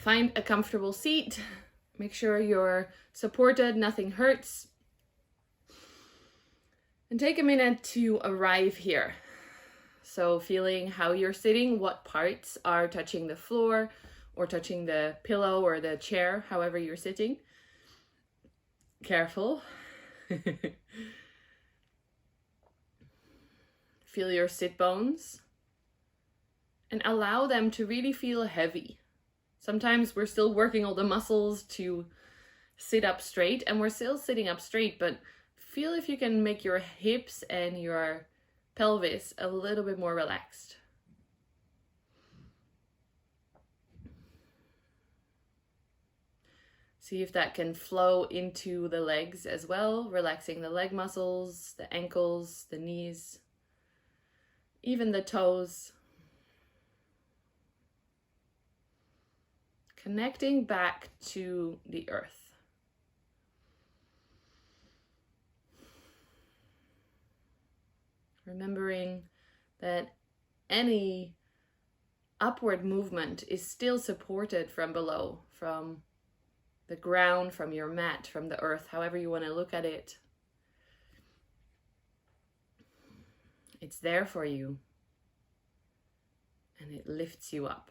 Find a comfortable seat. Make sure you're supported, nothing hurts. And take a minute to arrive here. So feeling how you're sitting, what parts are touching the floor or touching the pillow or the chair, however you're sitting. Careful. Feel your sit bones and allow them to really feel heavy. Sometimes we're still working all the muscles to sit up straight, and we're still sitting up straight, but feel if you can make your hips and your pelvis a little bit more relaxed. See if that can flow into the legs as well, relaxing the leg muscles, the ankles, the knees, even the toes. Connecting back to the earth. Remembering that any upward movement is still supported from below, from the ground, from your mat, from the earth, however you want to look at it. It's there for you, and it lifts you up.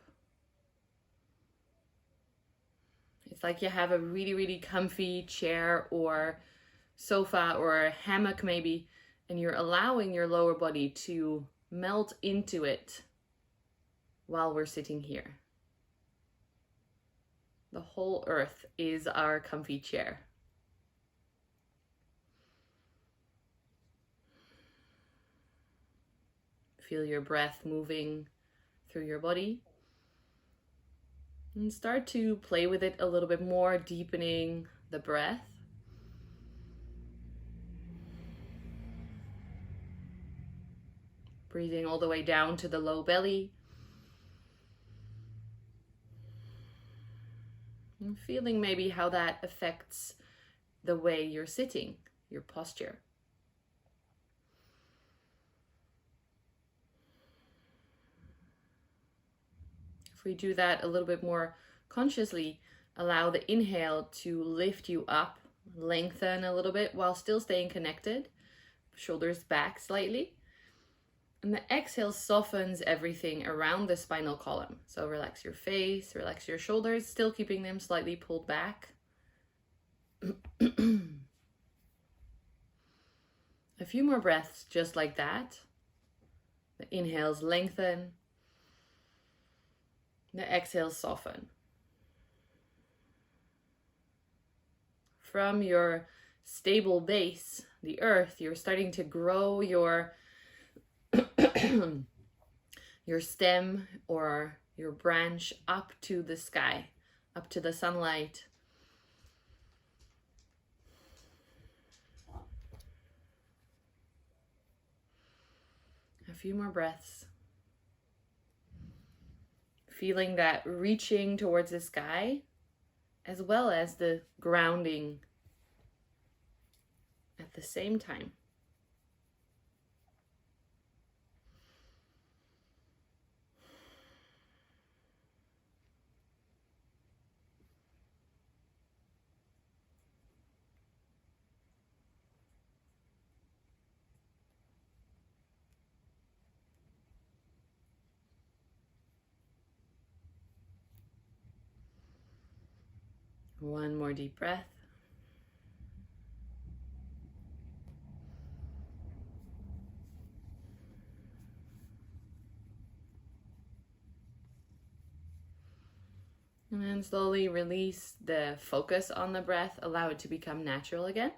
It's like you have a really, really comfy chair or sofa or a hammock maybe, and you're allowing your lower body to melt into it while we're sitting here. The whole earth is our comfy chair. Feel your breath moving through your body. And start to play with it a little bit more, deepening the breath. Breathing all the way down to the low belly. And feeling maybe how that affects the way you're sitting, your posture. If we do that a little bit more consciously, allow the inhale to lift you up, lengthen a little bit while still staying connected, shoulders back slightly. And the exhale softens everything around the spinal column. So relax your face, relax your shoulders, still keeping them slightly pulled back. A few more breaths just like that. The inhales lengthen. The exhales soften. From your stable base, the earth, you're starting to grow your your stem or your branch up to the sky, up to the sunlight. A few more breaths. Feeling that reaching towards the sky, as well as the grounding at the same time. One more deep breath. And then slowly release the focus on the breath. Allow it to become natural again.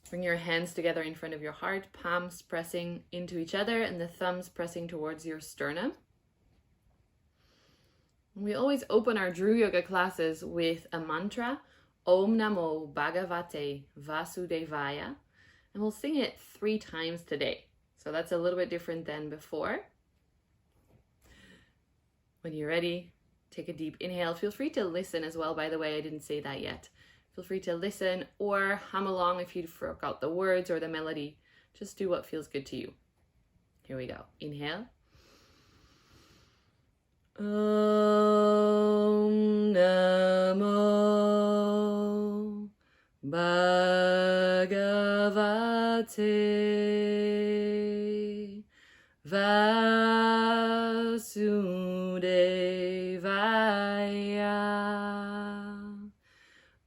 Bring your hands together in front of your heart, palms pressing into each other and the thumbs pressing towards your sternum. We always open our Drew Yoga classes with a mantra, Om Namo Bhagavate Vasudevaya, and we'll sing it 3 times today. So that's a little bit different than before. When you're ready, take a deep inhale. Feel free to listen as well, by the way, I didn't say that yet. Feel free to listen or hum along if you forgot the words or the melody. Just do what feels good to you. Here we go. Inhale. Om Namo Bhagavate Vasudevaya.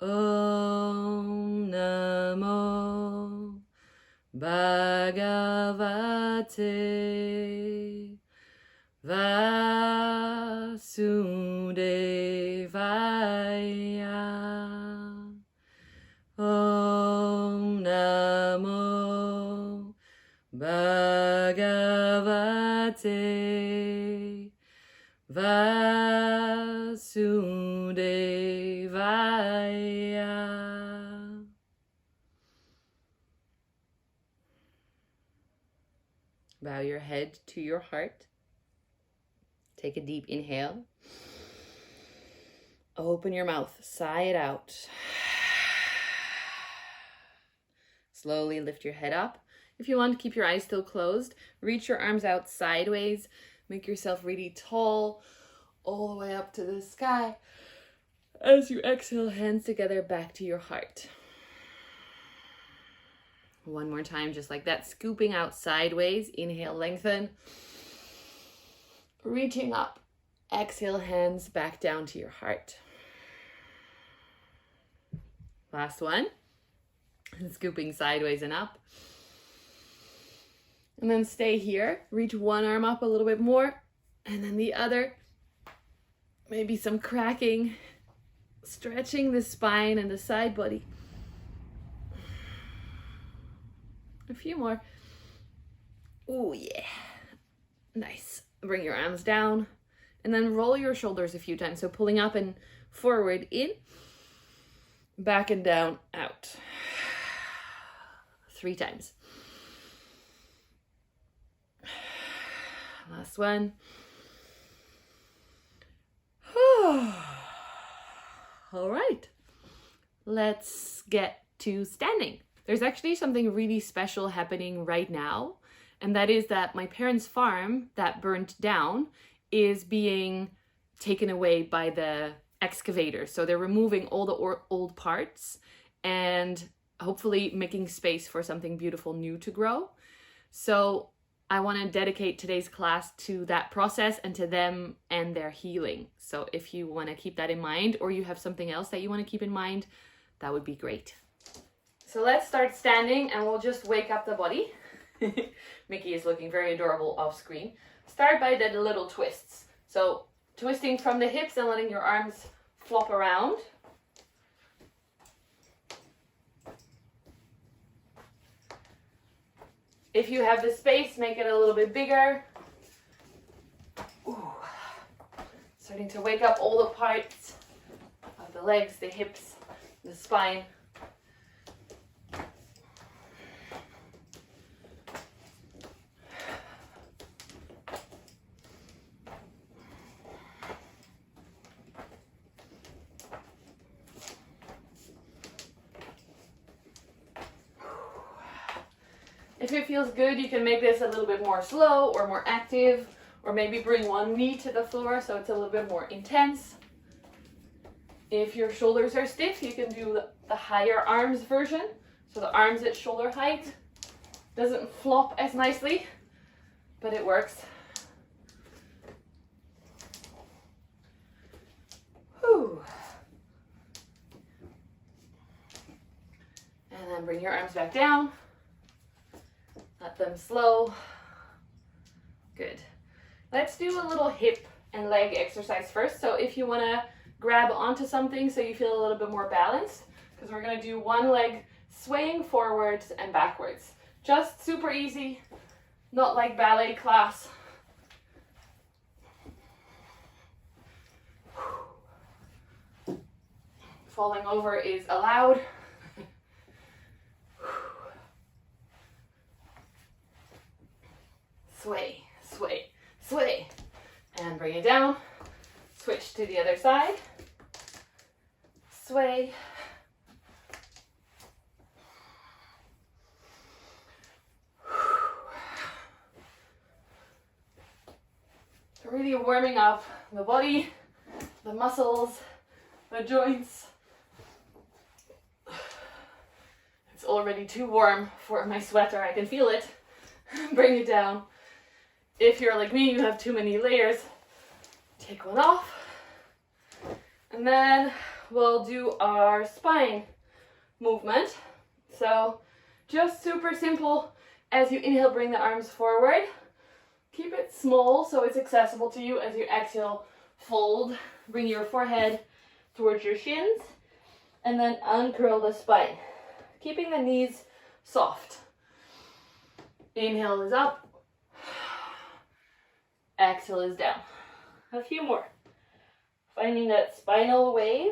Om Namo Bhagavate Vasudevaya. Om Namo Bhagavate Vasudevaya. Bow your head to your heart. Take a deep inhale. Open your mouth, sigh it out. Slowly lift your head up. If you want, keep your eyes still closed. Reach your arms out sideways. Make yourself really tall, all the way up to the sky. As you exhale, hands together back to your heart. One more time, just like that, scooping out sideways. Inhale, lengthen. Reaching up. Exhale, hands back down to your heart. Last one. And scooping sideways and up. And then stay here. Reach one arm up a little bit more. And then the other. Maybe some cracking. Stretching the spine and the side body. A few more. Oh yeah. Nice. Bring your arms down. And then roll your shoulders a few times. So pulling up and forward, in. Back and down, out. 3 times. Last one. All right. Let's get to standing. There's actually something really special happening right now. And that is that my parents' farm that burnt down is being taken away by the excavator. So they're removing all the old parts and hopefully making space for something beautiful new to grow. So I want to dedicate today's class to that process and to them and their healing. So if you want to keep that in mind, or you have something else that you want to keep in mind, that would be great. So let's start standing and we'll just wake up the body. Mickey is looking very adorable off screen. Start by the little twists. So twisting from the hips and letting your arms flop around. If you have the space, make it a little bit bigger. Ooh. Starting to wake up all the parts of the legs, the hips, the spine. If it feels good, you can make this a little bit more slow or more active, or maybe bring one knee to the floor so it's a little bit more intense. If your shoulders are stiff, you can do the higher arms version. So the arms at shoulder height. Doesn't flop as nicely, but it works. Whew. And then bring your arms back down. Let them slow. Good. Let's do a little hip and leg exercise first. So if you want to grab onto something so you feel a little bit more balanced, because we're going to do one leg swaying forwards and backwards. Just super easy, not like ballet class. Falling over is allowed. Sway, sway, sway. And bring it down. Switch to the other side. Sway. Really warming up the body, the muscles, the joints. It's already too warm for my sweater. I can feel it. Bring it down. If you're like me, you have too many layers, take one off. And then we'll do our spine movement. So just super simple. As you inhale, bring the arms forward. Keep it small so it's accessible to you. As you exhale, fold. Bring your forehead towards your shins. And then uncurl the spine. Keeping the knees soft. Inhale is up. Exhale is down. A few more. Finding that spinal wave.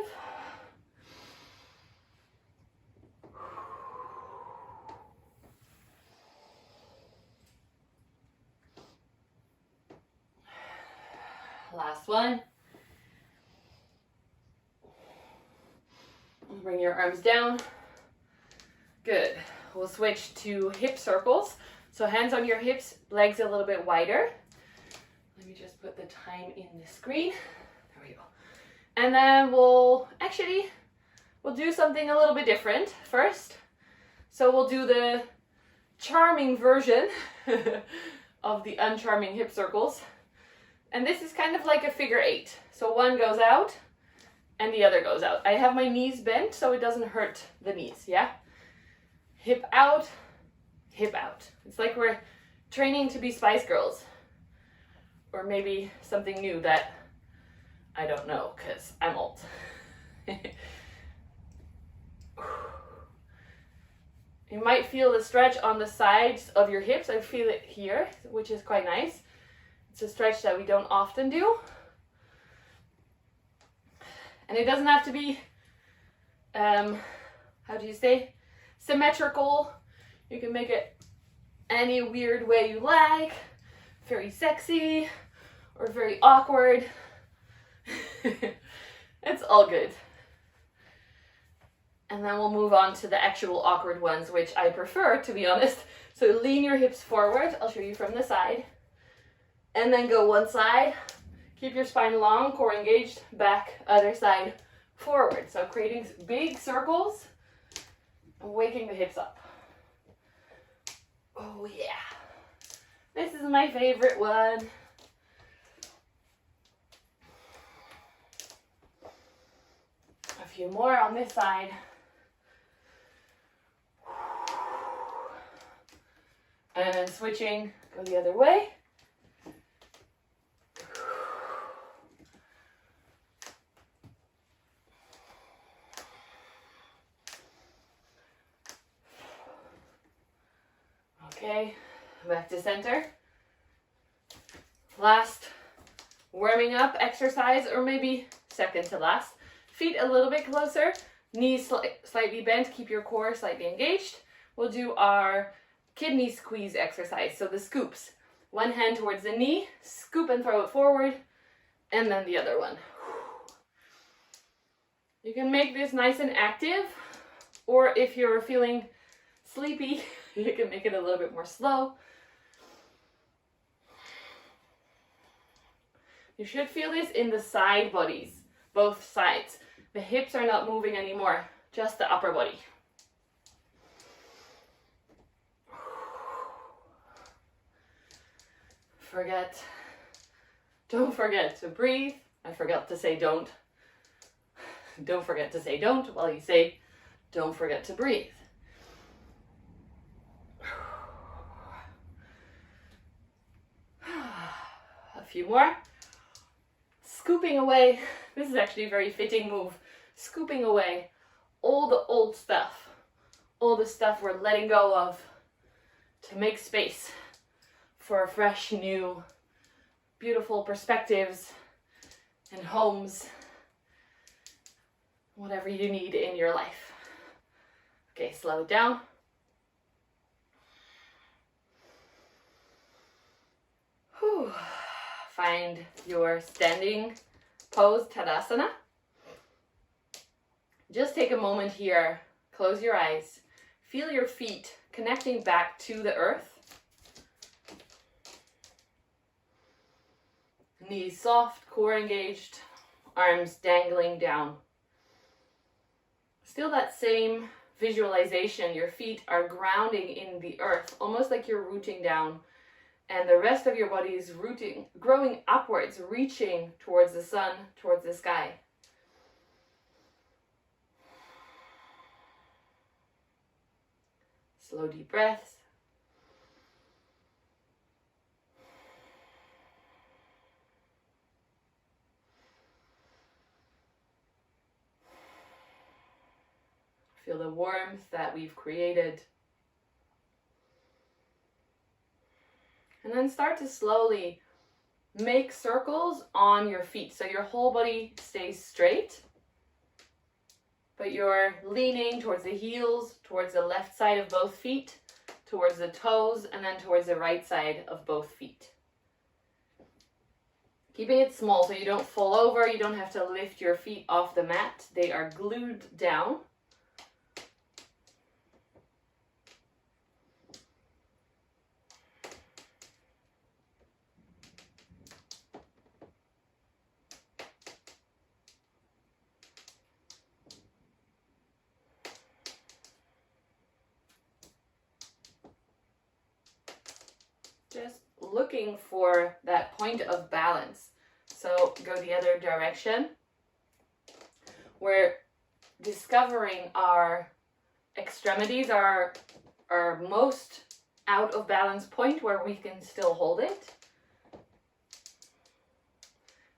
Last one. Bring your arms down. Good. We'll switch to hip circles. So hands on your hips, legs a little bit wider. Let me just put the time in the screen. There we go. And then we'll do something a little bit different first. So we'll do the charming version of the uncharming hip circles. And this is kind of like a figure 8. So one goes out and the other goes out. I have my knees bent so it doesn't hurt the knees, yeah? Hip out, hip out. It's like we're training to be Spice Girls. Or maybe something new that I don't know because I'm old. You might feel the stretch on the sides of your hips. I feel it here, which is quite nice. It's a stretch that we don't often do. And it doesn't have to be, symmetrical. You can make it any weird way you like. Very sexy or very awkward. It's all good. And then we'll move on to the actual awkward ones, which I prefer, to be honest. So lean your hips forward. I'll show you from the side. And then go one side. Keep your spine long, core engaged. Back, other side, forward. So creating big circles and waking the hips up. Oh yeah. This is my favorite one. A few more on this side. And then switching, go the other way. Okay, back to center. Last warming up exercise, or maybe second to last. Feet a little bit closer, knees slightly bent, keep your core slightly engaged. We'll do our kidney squeeze exercise, so the scoops. One hand towards the knee, scoop and throw it forward, and then the other one. You can make this nice and active, or if you're feeling sleepy, you can make it a little bit more slow. You should feel this in the side bodies, both sides. The hips are not moving anymore, just the upper body. Don't forget to breathe. I forgot to say don't. Don't forget to say don't while you say don't forget to breathe. A few more. Scooping away. This is actually a very fitting move. Scooping away all the old stuff. All the stuff we're letting go of to make space for fresh, new, beautiful perspectives and homes. Whatever you need in your life. Okay, slow it down. Whew. Find your standing pose, Tadasana. Just take a moment here, close your eyes, feel your feet connecting back to the earth. Knees soft, core engaged, arms dangling down. Still that same visualization. Your feet are grounding in the earth, almost like you're rooting down. And the rest of your body is rooting, growing upwards, reaching towards the sun, towards the sky. Slow, deep breaths. Feel the warmth that we've created. And then start to slowly make circles on your feet. So your whole body stays straight, but you're leaning towards the heels, towards the left side of both feet, towards the toes, and then towards the right side of both feet. Keeping it small so you don't fall over, you don't have to lift your feet off the mat. They are glued down. Just looking for that point of balance. So go the other direction. We're discovering our extremities, our most out of balance point where we can still hold it.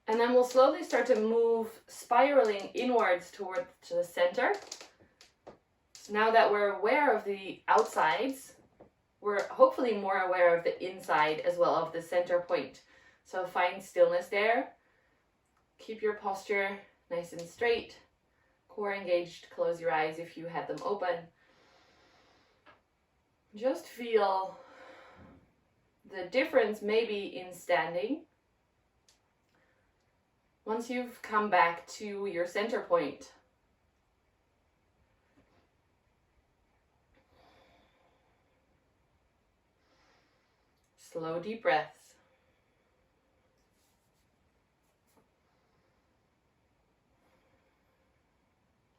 And then we'll slowly start to move, spiraling inwards towards the center. So now that we're aware of the outsides, we're hopefully more aware of the inside as well, of the center point. So find stillness there. Keep your posture nice and straight. Core engaged. Close your eyes if you have them open. Just feel the difference maybe in standing. Once you've come back to your center point, slow, deep breaths.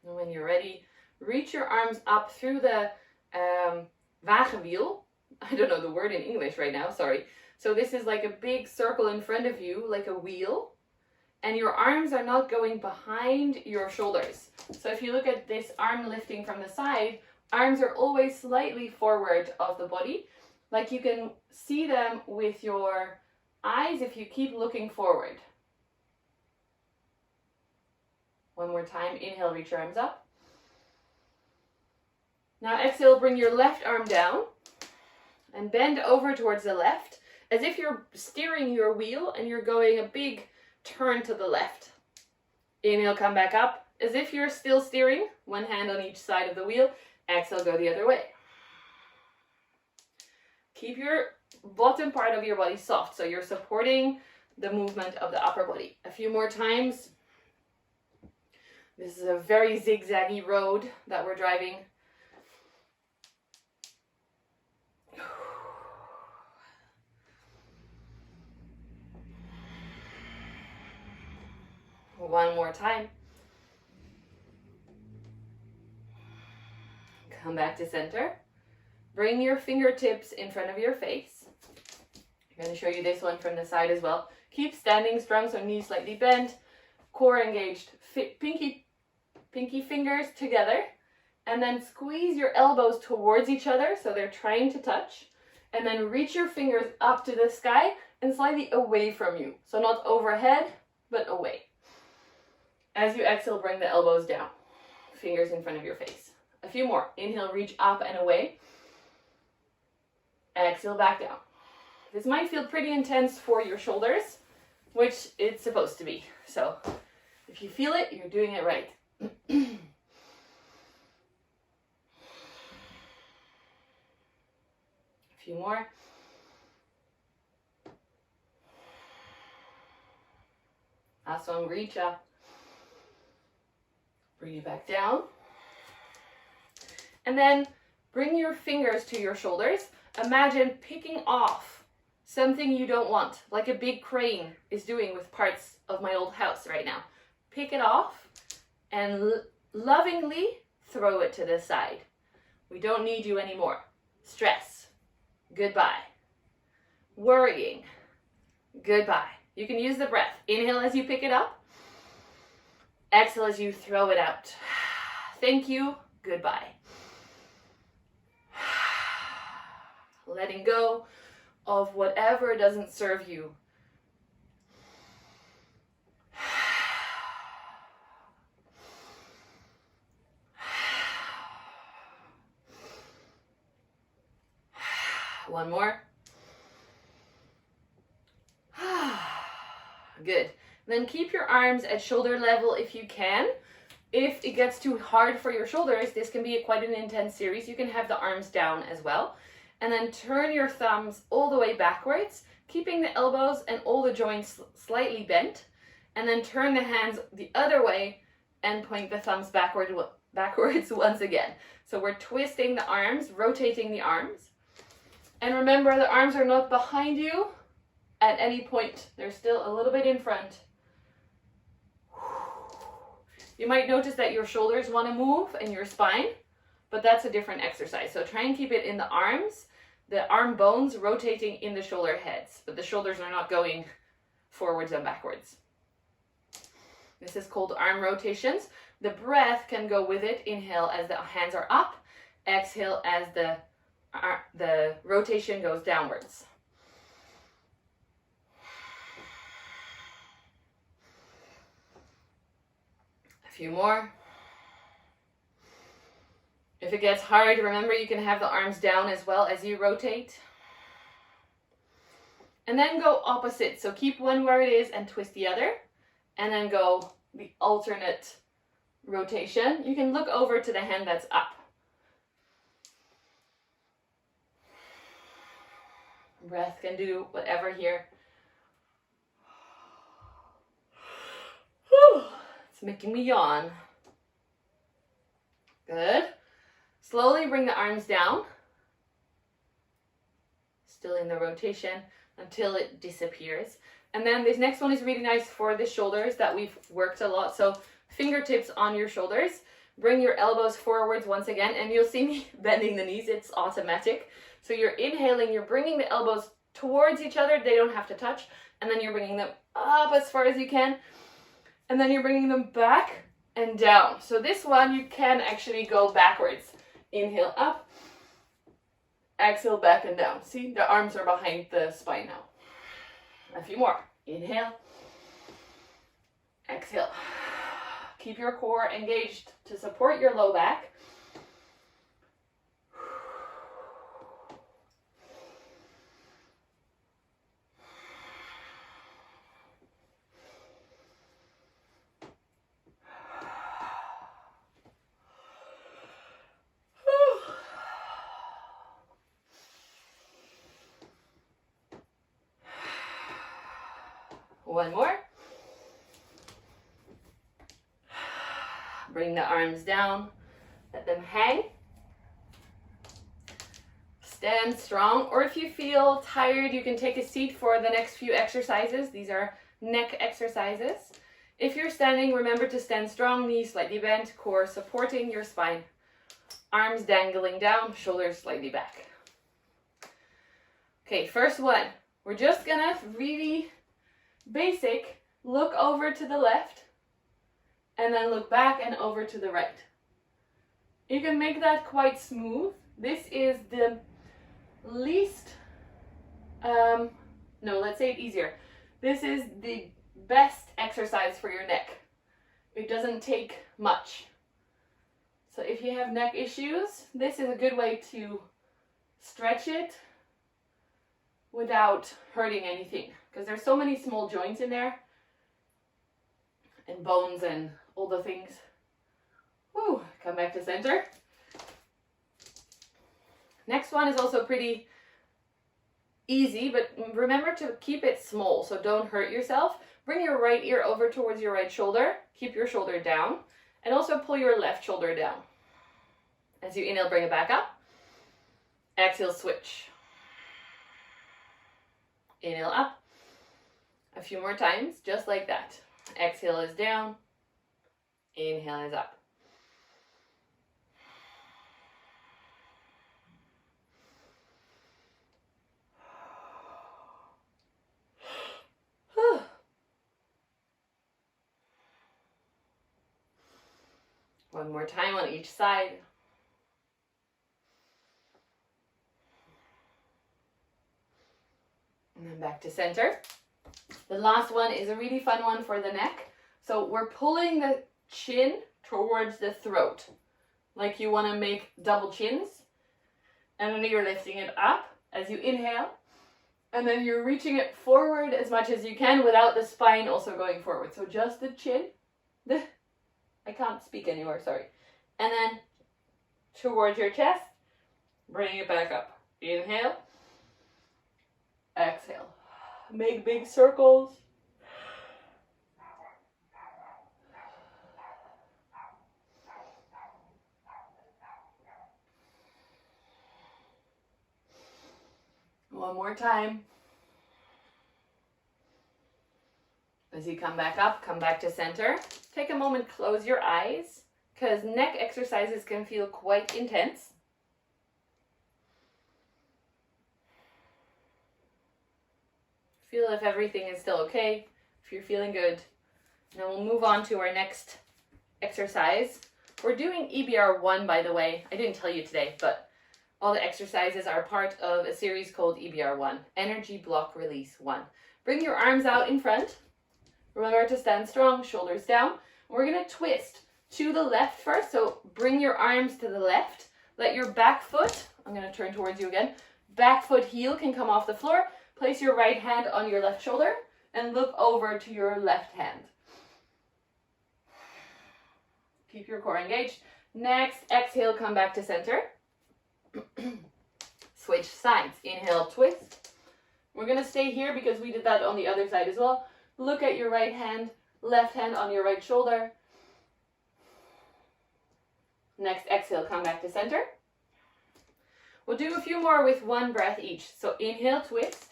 And when you're ready, reach your arms up through the wagenwiel. I don't know the word in English right now, sorry. So this is like a big circle in front of you, like a wheel. And your arms are not going behind your shoulders. So if you look at this arm lifting from the side, arms are always slightly forward of the body. Like you can see them with your eyes if you keep looking forward. One more time, inhale, reach your arms up. Now exhale, bring your left arm down and bend over towards the left as if you're steering your wheel and you're going a big turn to the left. Inhale, come back up as if you're still steering, one hand on each side of the wheel. Exhale, go the other way. Keep your bottom part of your body soft, so you're supporting the movement of the upper body. A few more times. This is a very zigzaggy road that we're driving. One more time. Come back to center. Bring your fingertips in front of your face. I'm going to show you this one from the side as well. Keep standing strong, so knees slightly bent, core engaged, pinky fingers together, and then squeeze your elbows towards each other so they're trying to touch, and then reach your fingers up to the sky and slightly away from you. So not overhead, but away. As you exhale, bring the elbows down, fingers in front of your face. A few more. Inhale, reach up and away. Exhale, back down. This might feel pretty intense for your shoulders, which it's supposed to be. So if you feel it, you're doing it right. A few more. Last one, reach up. Bring it back down. And then bring your fingers to your shoulders. Imagine picking off something you don't want, like a big crane is doing with parts of my old house right now. Pick it off and lovingly throw it to the side. We don't need you anymore. Stress, goodbye. Worrying, goodbye. You can use the breath. Inhale as you pick it up. Exhale as you throw it out. Thank you, goodbye. Letting go of whatever doesn't serve you. One more. Good. Then keep your arms at shoulder level if you can. If it gets too hard for your shoulders, this can be quite an intense series. You can have the arms down as well. And then turn your thumbs all the way backwards, keeping the elbows and all the joints slightly bent. And then turn the hands the other way and point the thumbs backwards once again. So we're twisting the arms, rotating the arms. And remember, the arms are not behind you at any point. They're still a little bit in front. You might notice that your shoulders want to move and your spine, but that's a different exercise. So try and keep it in the arms, the arm bones rotating in the shoulder heads, but the shoulders are not going forwards and backwards. This is called arm rotations. The breath can go with it. Inhale as the hands are up. Exhale as the rotation goes downwards. A few more. If it gets hard, remember you can have the arms down as well as you rotate. And then go opposite. So keep one where it is and twist the other. And then go the alternate rotation. You can look over to the hand that's up. Breath can do whatever here. It's making me yawn. Good. Slowly bring the arms down. Still in the rotation until it disappears. And then this next one is really nice for the shoulders that we've worked a lot. So fingertips on your shoulders. Bring your elbows forwards once again. And you'll see me bending the knees. It's automatic. So you're inhaling, you're bringing the elbows towards each other. They don't have to touch. And then you're bringing them up as far as you can. And then you're bringing them back and down. So this one, you can actually go backwards. Inhale up. Exhale back and down. See, the arms are behind the spine now. A few more. Inhale. Exhale. Keep your core engaged to support your low back. One more. Bring the arms down, let them hang. Stand strong, or if you feel tired, you can take a seat for the next few exercises. These are neck exercises. If you're standing, remember to stand strong, knees slightly bent, core supporting your spine. Arms dangling down, shoulders slightly back. Okay, first one. We're just gonna really basic, look over to the left and then look back and over to the right. You can make that quite smooth. This is the least, let's say it easier. This is the best exercise for your neck. It doesn't take much. So if you have neck issues, this is a good way to stretch it without hurting anything, because there's so many small joints in there and bones and all the things. Woo, come back to center. Next one is also pretty easy, but remember to keep it small, so don't hurt yourself. Bring your right ear over towards your right shoulder. Keep your shoulder down, and also pull your left shoulder down. As you inhale, bring it back up. Exhale, switch. Inhale up. A few more times, just like that. Exhale is down. Inhale is up. One more time on each side. And then back to center. The last one is a really fun one for the neck. So we're pulling the chin towards the throat, like you want to make double chins. And then you're lifting it up as you inhale. And then you're reaching it forward as much as you can without the spine also going forward. So just the chin. I can't speak anymore, sorry. And then towards your chest. Bring it back up. Inhale. Exhale. Make big circles. One more time. As you come back up, come back to center. Take a moment, close your eyes, because neck exercises can feel quite intense. Feel if everything is still okay, if you're feeling good. Now we'll move on to our next exercise. We're doing EBR1, by the way. I didn't tell you today, but all the exercises are part of a series called EBR1, Energy Block Release 1. Bring your arms out in front. Remember to stand strong, shoulders down. We're going to twist to the left first, so bring your arms to the left. Let your back foot, I'm going to turn towards you again, back foot heel can come off the floor. Place your right hand on your left shoulder and look over to your left hand. Keep your core engaged. Next, exhale, come back to center. Switch sides. Inhale, twist. We're going to stay here because we did that on the other side as well. Look at your right hand, left hand on your right shoulder. Next, exhale, come back to center. We'll do a few more with one breath each. So inhale, twist.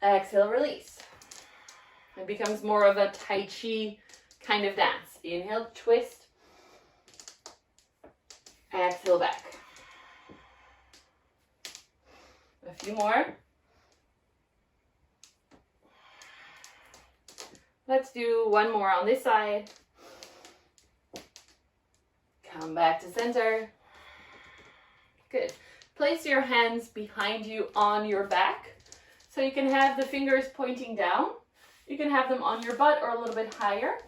Exhale, release. It becomes more of a Tai Chi kind of dance. Inhale, twist. Exhale, back. A few more. Let's do one more on this side. Come back to center. Good. Place your hands behind you on your back. So you can have the fingers pointing down. You can have them on your butt or a little bit higher.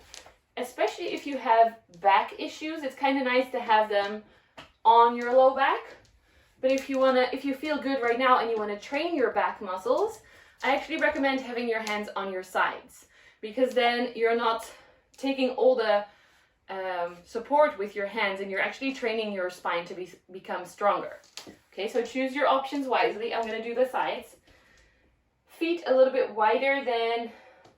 Especially if you have back issues, it's kind of nice to have them on your low back. But if you feel good right now and you want to train your back muscles, I actually recommend having your hands on your sides, because then you're not taking all the support with your hands and you're actually training your spine to become stronger. Okay, so choose your options wisely. I'm going to do the sides. Feet a little bit wider than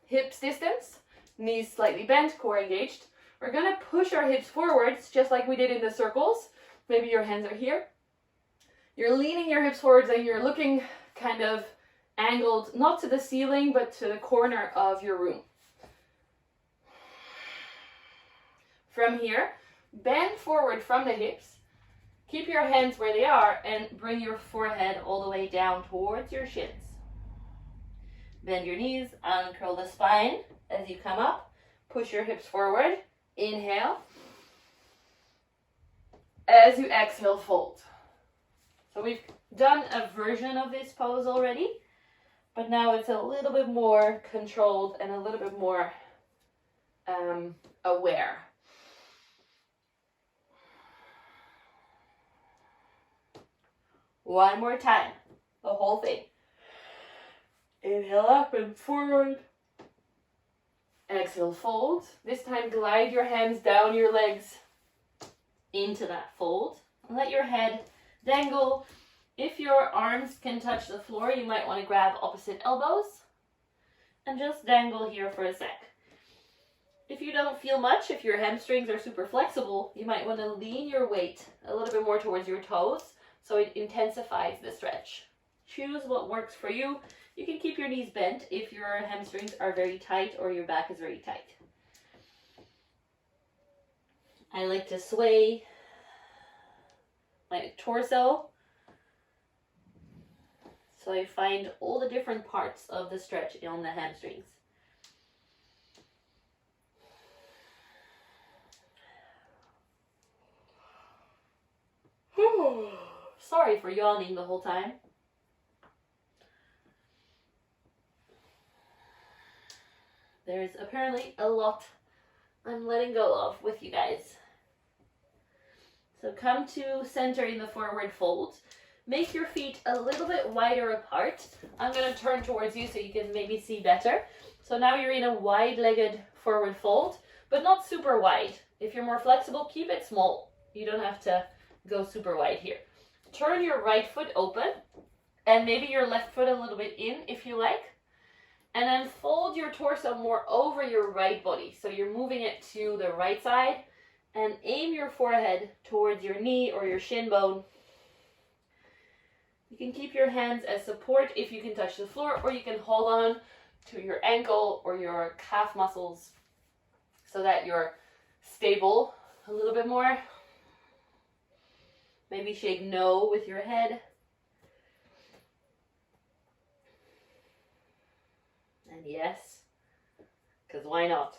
hips distance. Knees slightly bent, core engaged. We're going to push our hips forwards just like we did in the circles. Maybe your hands are here. You're leaning your hips forwards and you're looking kind of angled, not to the ceiling, but to the corner of your room. From here, bend forward from the hips. Keep your hands where they are and bring your forehead all the way down towards your shins. Bend your knees, uncurl the spine as you come up. Push your hips forward. Inhale. As you exhale, fold. So we've done a version of this pose already, but now it's a little bit more controlled and a little bit more aware. One more time, the whole thing. Inhale up and forward. Exhale, fold. This time glide your hands down your legs into that fold. Let your head dangle. If your arms can touch the floor, you might want to grab opposite elbows and just dangle here for a sec. If you don't feel much, if your hamstrings are super flexible, you might want to lean your weight a little bit more towards your toes so it intensifies the stretch. Choose what works for you. You can keep your knees bent if your hamstrings are very tight or your back is very tight. I like to sway my torso, so I find all the different parts of the stretch on the hamstrings. Sorry for yawning the whole time. There's apparently a lot I'm letting go of with you guys. So come to center in the forward fold. Make your feet a little bit wider apart. I'm going to turn towards you so you can maybe see better. So now you're in a wide-legged forward fold, but not super wide. If you're more flexible, keep it small. You don't have to go super wide here. Turn your right foot open and maybe your left foot a little bit in if you like. And then fold your torso more over your right body. So you're moving it to the right side and aim your forehead towards your knee or your shin bone. You can keep your hands as support if you can touch the floor, or you can hold on to your ankle or your calf muscles so that you're stable a little bit more. Maybe shake no with your head. And yes, because why not?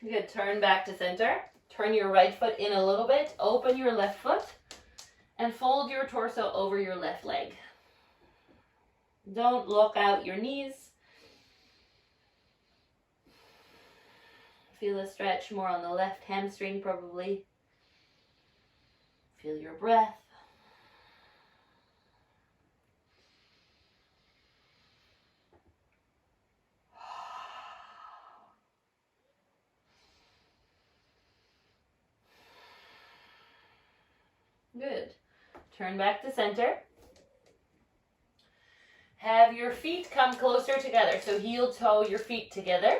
Good, turn back to center. Turn your right foot in a little bit. Open your left foot and fold your torso over your left leg. Don't lock out your knees. Feel a stretch more on the left hamstring probably. Feel your breath. Good. Turn back to center. Have your feet come closer together. So heel toe your feet together.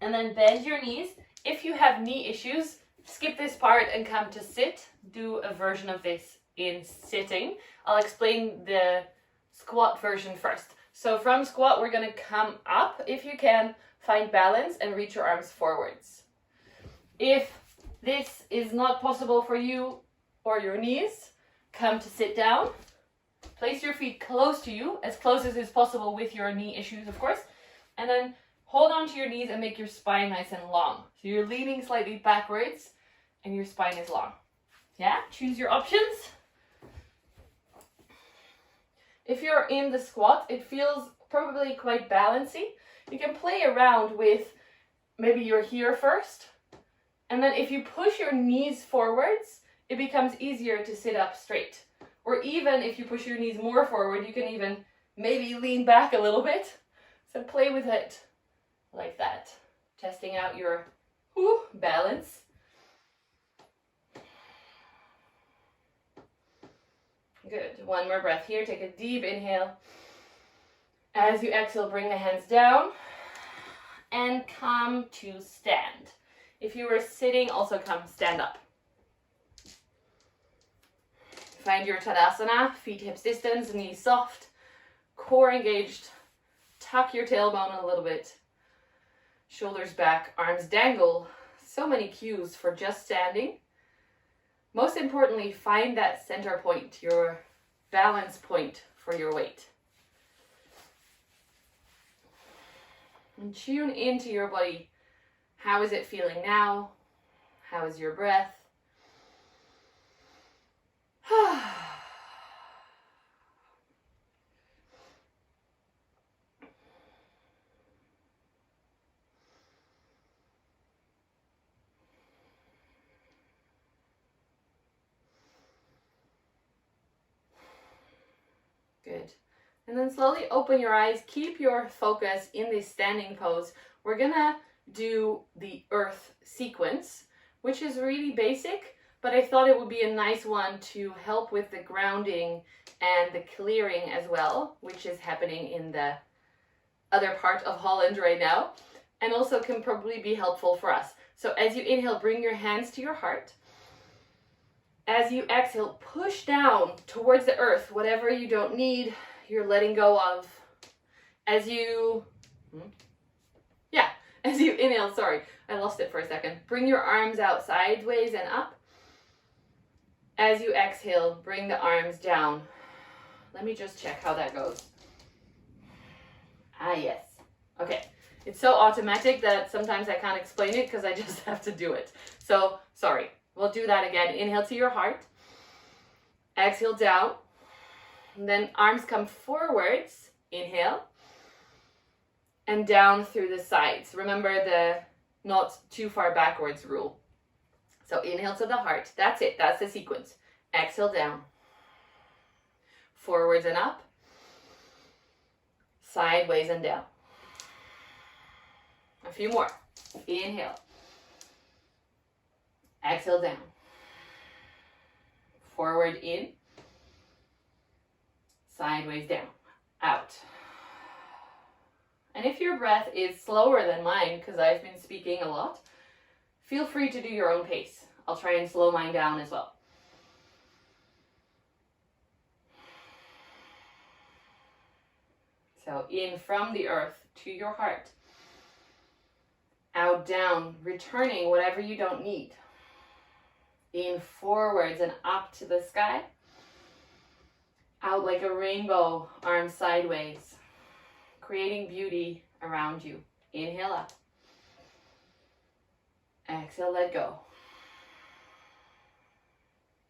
And then bend your knees. If you have knee issues, skip this part and come to sit. Do a version of this in sitting. I'll explain the squat version first. So from squat, we're going to come up. If you can, find balance and reach your arms forwards. If this is not possible for you, or your knees, come to sit down. Place your feet close to you, as close as is possible with your knee issues, of course. And then hold on to your knees and make your spine nice and long. So you're leaning slightly backwards and your spine is long. Yeah, choose your options. If you're in the squat, it feels probably quite balancy. You can play around with maybe you're here first. And then if you push your knees forwards, it becomes easier to sit up straight. Or even if you push your knees more forward, you can even maybe lean back a little bit. So play with it like that. Testing out your balance. Good. One more breath here. Take a deep inhale. As you exhale, bring the hands down and come to stand. If you were sitting, also come stand up. Find your Tadasana, feet hips distance, knees soft, core engaged. Tuck your tailbone a little bit. Shoulders back, arms dangle. So many cues for just standing. Most importantly, find that center point, your balance point for your weight. And tune into your body. How is it feeling now? How is your breath? Good. And then slowly open your eyes. Keep your focus in this standing pose. We're gonna do the earth sequence, which is really basic, but I thought it would be a nice one to help with the grounding and the clearing as well, which is happening in the other part of Holland right now, and also can probably be helpful for us. So as you inhale, bring your hands to your heart. As you exhale, push down towards the earth, whatever you don't need, you're letting go of. As you inhale, sorry, I lost it for a second. Bring your arms out sideways and up. As you exhale, bring the arms down. Let me just check how that goes. Ah, yes. Okay. It's so automatic that sometimes I can't explain it because I just have to do it. So, sorry. We'll do that again. Inhale to your heart. Exhale down. And then arms come forwards. Inhale. And down through the sides. Remember the not too far backwards rule. So inhale to the heart. That's it. That's the sequence. Exhale down. Forwards and up. Sideways and down. A few more. Inhale. Exhale down. Forward in. Sideways down. Out. And if your breath is slower than mine, because I've been speaking a lot, feel free to do your own pace. I'll try and slow mine down as well. So in from the earth to your heart. Out, down, returning whatever you don't need. In forwards and up to the sky. Out like a rainbow, arms sideways. Creating beauty around you. Inhale up. Exhale, let go.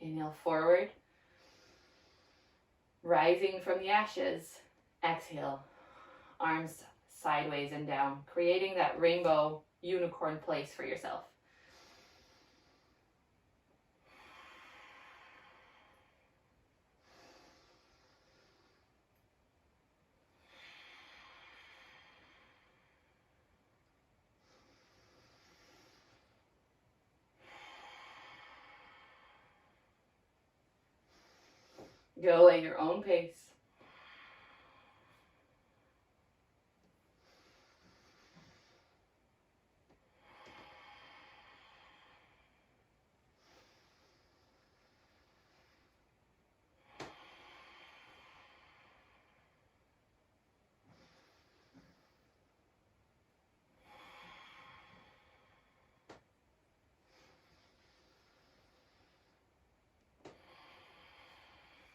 Inhale forward. Rising from the ashes. Exhale. Arms sideways and down. Creating that rainbow unicorn place for yourself. Go at your own pace.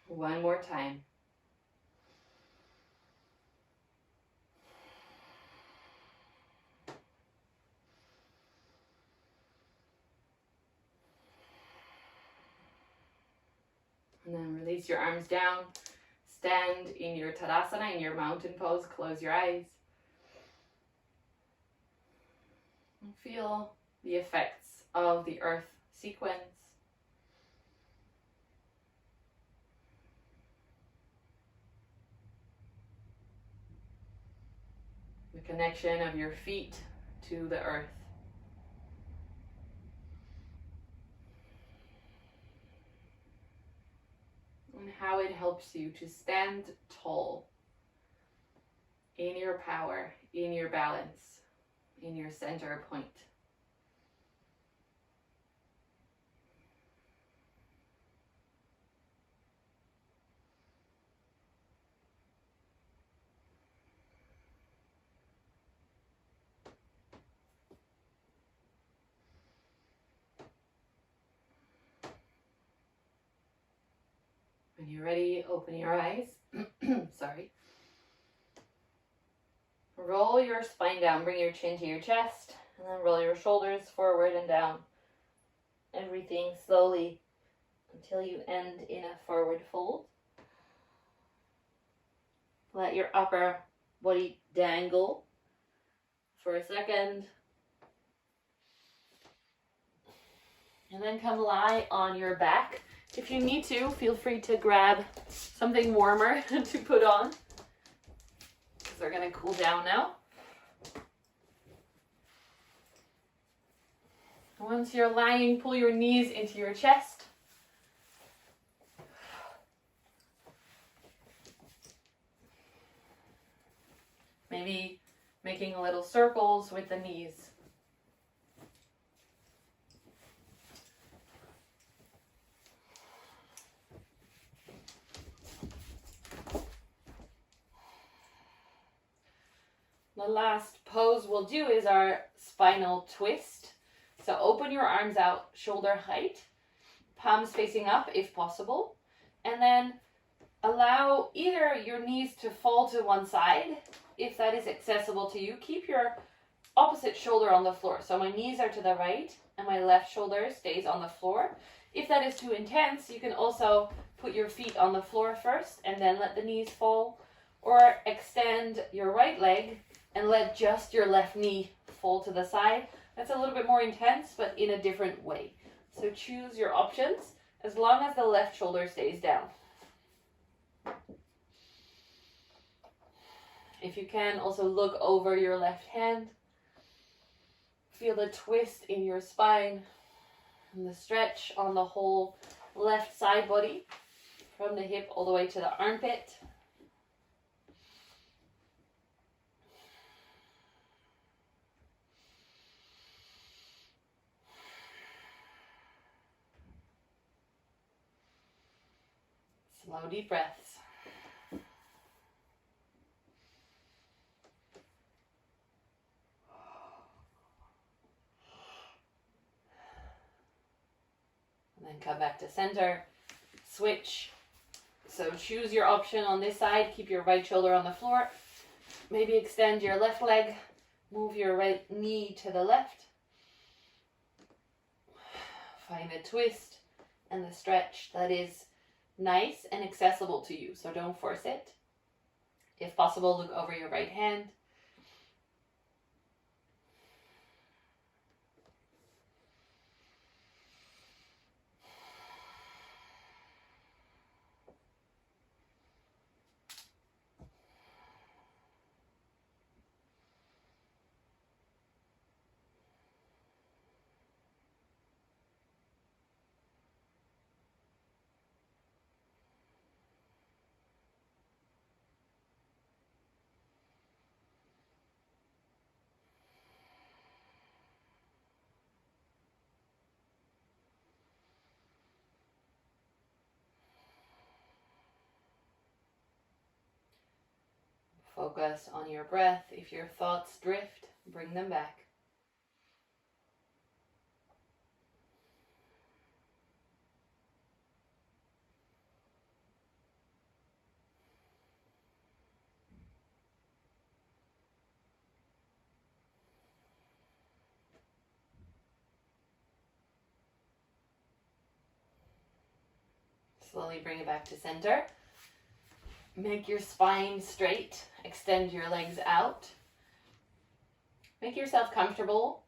One more time. And then release your arms down. Stand in your Tadasana, in your mountain pose. Close your eyes. And feel the effects of the earth sequence. The connection of your feet to the earth. And how it helps you to stand tall in your power, in your balance, in your center point. When you're ready, open your eyes. Sorry. Roll your spine down. Bring your chin to your chest. And then roll your shoulders forward and down. Everything slowly until you end in a forward fold. Let your upper body dangle for a second. And then come lie on your back. If you need to, feel free to grab something warmer to put on, because they're going to cool down now. Once you're lying, pull your knees into your chest. Maybe making little circles with the knees. The last pose we'll do is our spinal twist. So open your arms out shoulder height, palms facing up if possible, and then allow either your knees to fall to one side, if that is accessible to you. Keep your opposite shoulder on the floor. So my knees are to the right and my left shoulder stays on the floor. If that is too intense, you can also put your feet on the floor first and then let the knees fall, or extend your right leg and let just your left knee fall to the side. That's a little bit more intense, but in a different way. So choose your options as long as the left shoulder stays down. If you can, also look over your left hand. Feel the twist in your spine and the stretch on the whole left side body from the hip all the way to the armpit. Slow, deep breaths. And then come back to center. Switch. So choose your option on this side. Keep your right shoulder on the floor. Maybe extend your left leg. Move your right knee to the left. Find a twist and the stretch that is nice and accessible to you. So don't force it. If possible, look over your right hand. Focus on your breath. If your thoughts drift, bring them back. Slowly bring it back to center. Make your spine straight. Extend your legs out. Make yourself comfortable.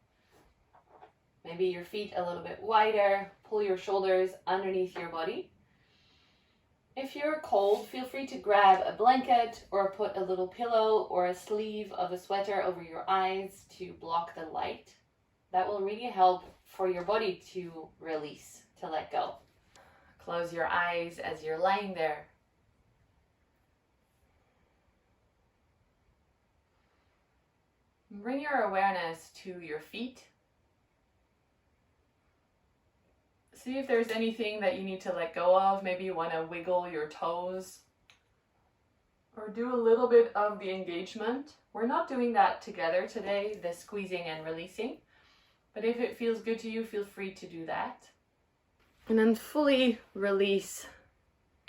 Maybe your feet a little bit wider. Pull your shoulders underneath your body. If you're cold, feel free to grab a blanket or put a little pillow or a sleeve of a sweater over your eyes to block the light. That will really help for your body to release, to let go. Close your eyes as you're lying there. Bring your awareness to your feet. See if there's anything that you need to let go of. Maybe you want to wiggle your toes or do a little bit of the engagement. We're not doing that together today, the squeezing and releasing, but if it feels good to you, feel free to do that. And then fully release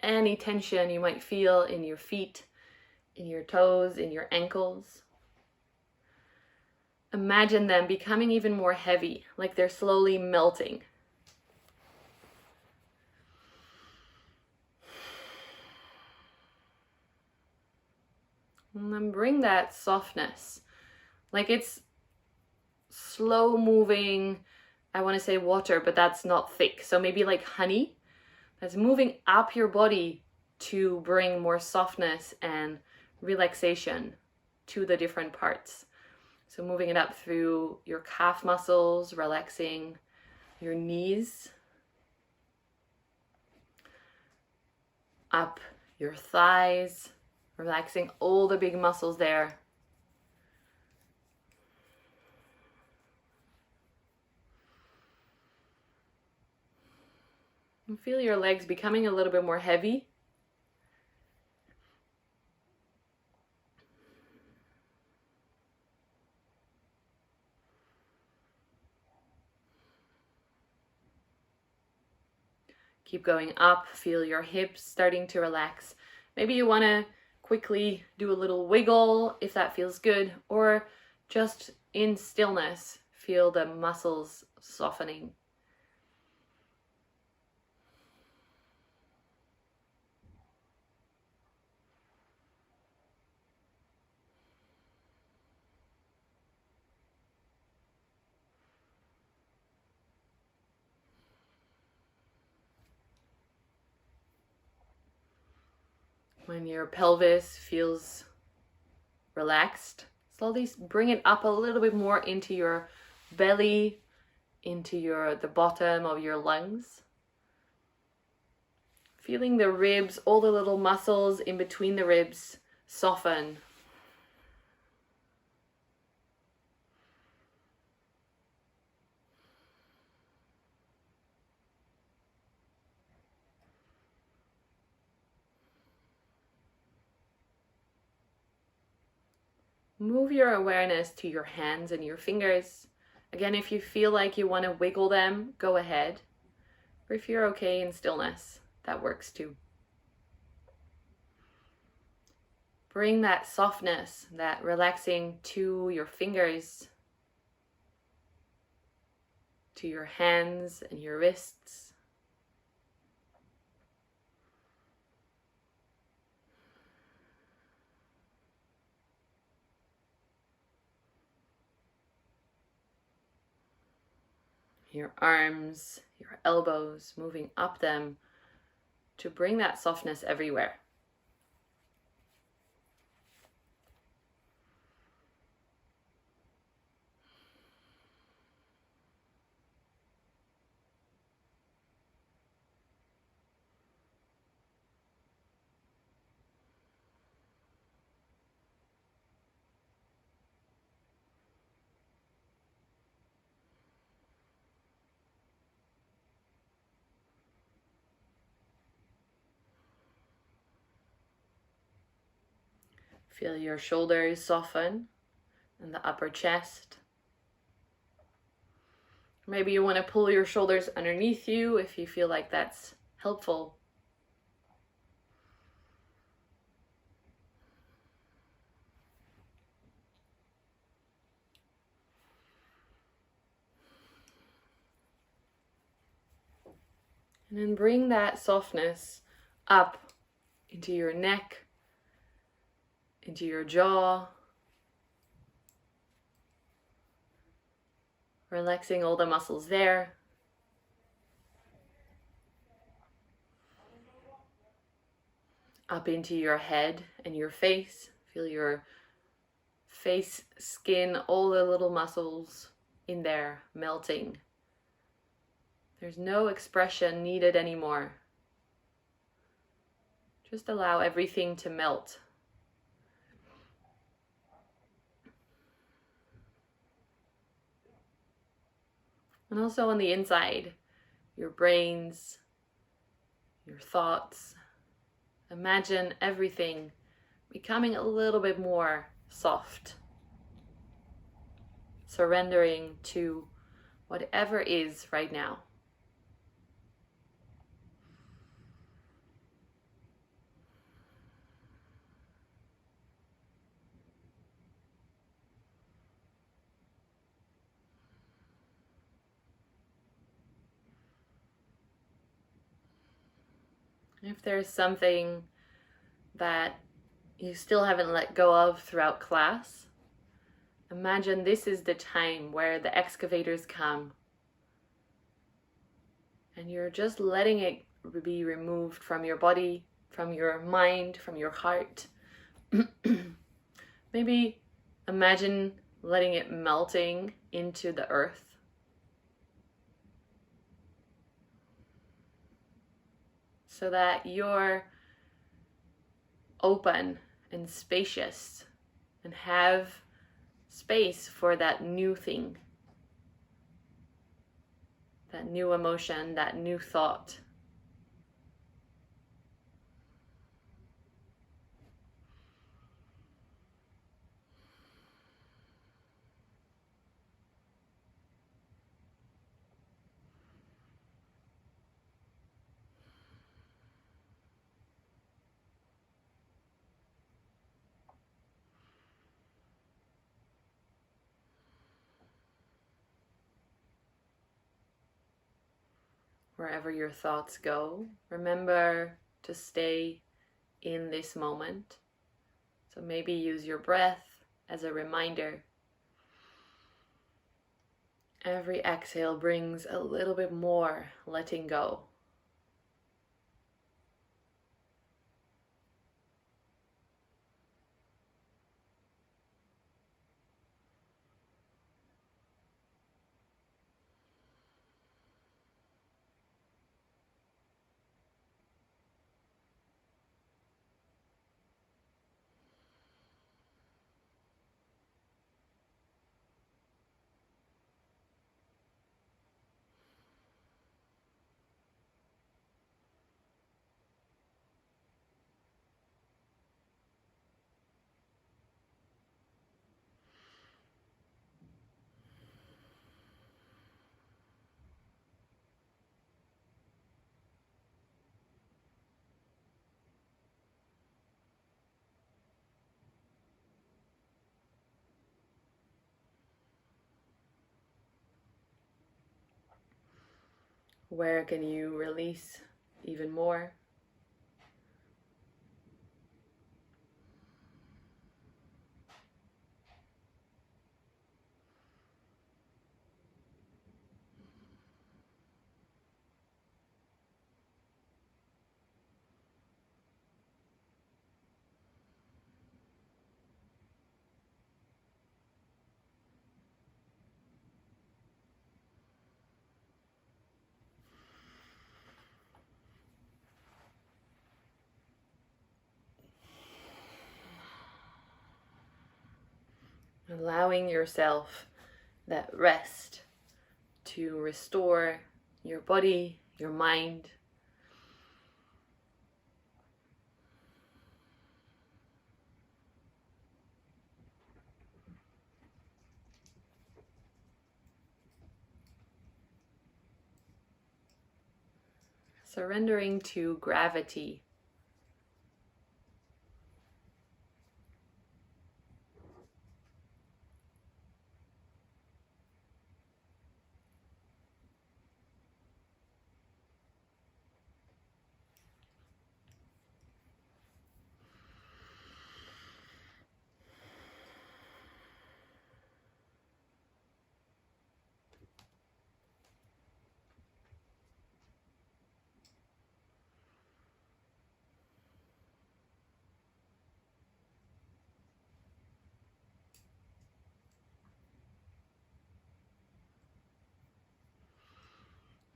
any tension you might feel in your feet, in your toes, in your ankles. Imagine them becoming even more heavy, like they're slowly melting. And then bring that softness, like it's slow moving, I want to say water, but that's not thick. So maybe like honey that's moving up your body to bring more softness and relaxation to the different parts. So moving it up through your calf muscles, relaxing your knees, up your thighs, relaxing all the big muscles there. And feel your legs becoming a little bit more heavy. Keep going up, feel your hips starting to relax. Maybe you want to quickly do a little wiggle if that feels good, or just in stillness, feel the muscles softening. When your pelvis feels relaxed, slowly bring it up a little bit more into your belly, into the bottom of your lungs. Feeling the ribs, all the little muscles in between the ribs soften. Move your awareness to your hands and your fingers. Again, if you feel like you want to wiggle them, go ahead. Or if you're okay in stillness, that works too. Bring that softness, that relaxing to your fingers, to your hands and your wrists. Your arms, your elbows, moving up them to bring that softness everywhere. Feel your shoulders soften and the upper chest. Maybe you want to pull your shoulders underneath you if you feel like that's helpful. And then bring that softness up into your neck, into your jaw, relaxing all the muscles there. Up into your head and your face. Feel your face, skin, all the little muscles in there melting. There's no expression needed anymore. Just allow everything to melt. And also on the inside, your brains, your thoughts. Imagine everything becoming a little bit more soft. Surrendering to whatever is right now. If there's something that you still haven't let go of throughout class, imagine this is the time where the excavators come and you're just letting it be removed from your body, from your mind, from your heart. Maybe imagine letting it melting into the earth. So that you're open and spacious and have space for that new thing, that new emotion, that new thought. wherever your thoughts go. Remember to stay in this moment. So maybe use your breath as a reminder. Every exhale brings a little bit more letting go. Where can you release even more? Allowing yourself that rest to restore your body, your mind. Surrendering to gravity.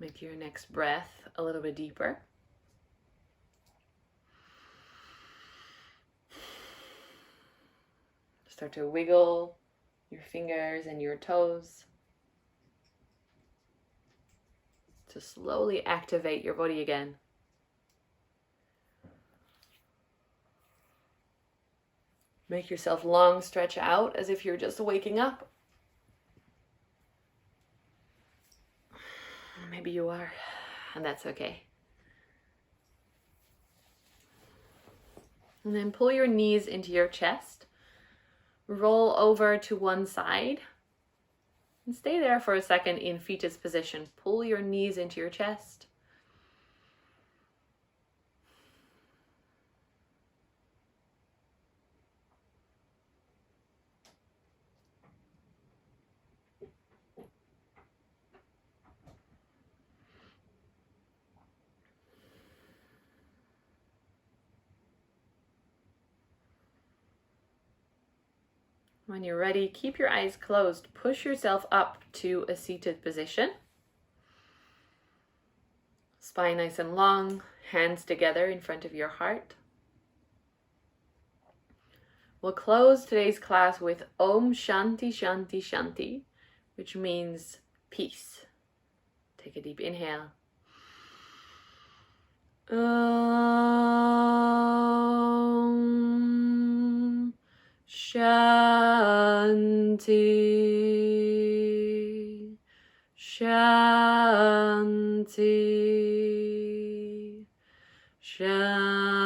Make your next breath a little bit deeper. Start to wiggle your fingers and your toes to slowly activate your body again. Make yourself long, stretch out as if you're just waking up. Maybe you are, and that's okay. And then pull your knees into your chest. Roll over to one side. And stay there for a second in fetus position. Pull your knees into your chest. When you're ready, keep your eyes closed. Push yourself up to a seated position. Spine nice and long, hands together in front of your heart. We'll close today's class with Om Shanti Shanti Shanti, which means peace. Take a deep inhale. Om Shanti Shanti Shanti.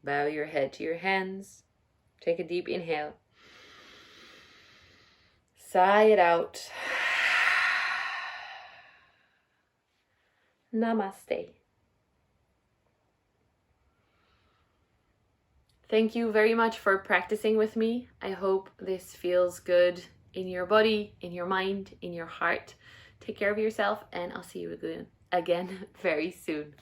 Bow your head to your hands. Take a deep inhale. Sigh it out. Namaste. Thank you very much for practicing with me. I hope this feels good in your body, in your mind, in your heart. Take care of yourself, and I'll see you again very soon.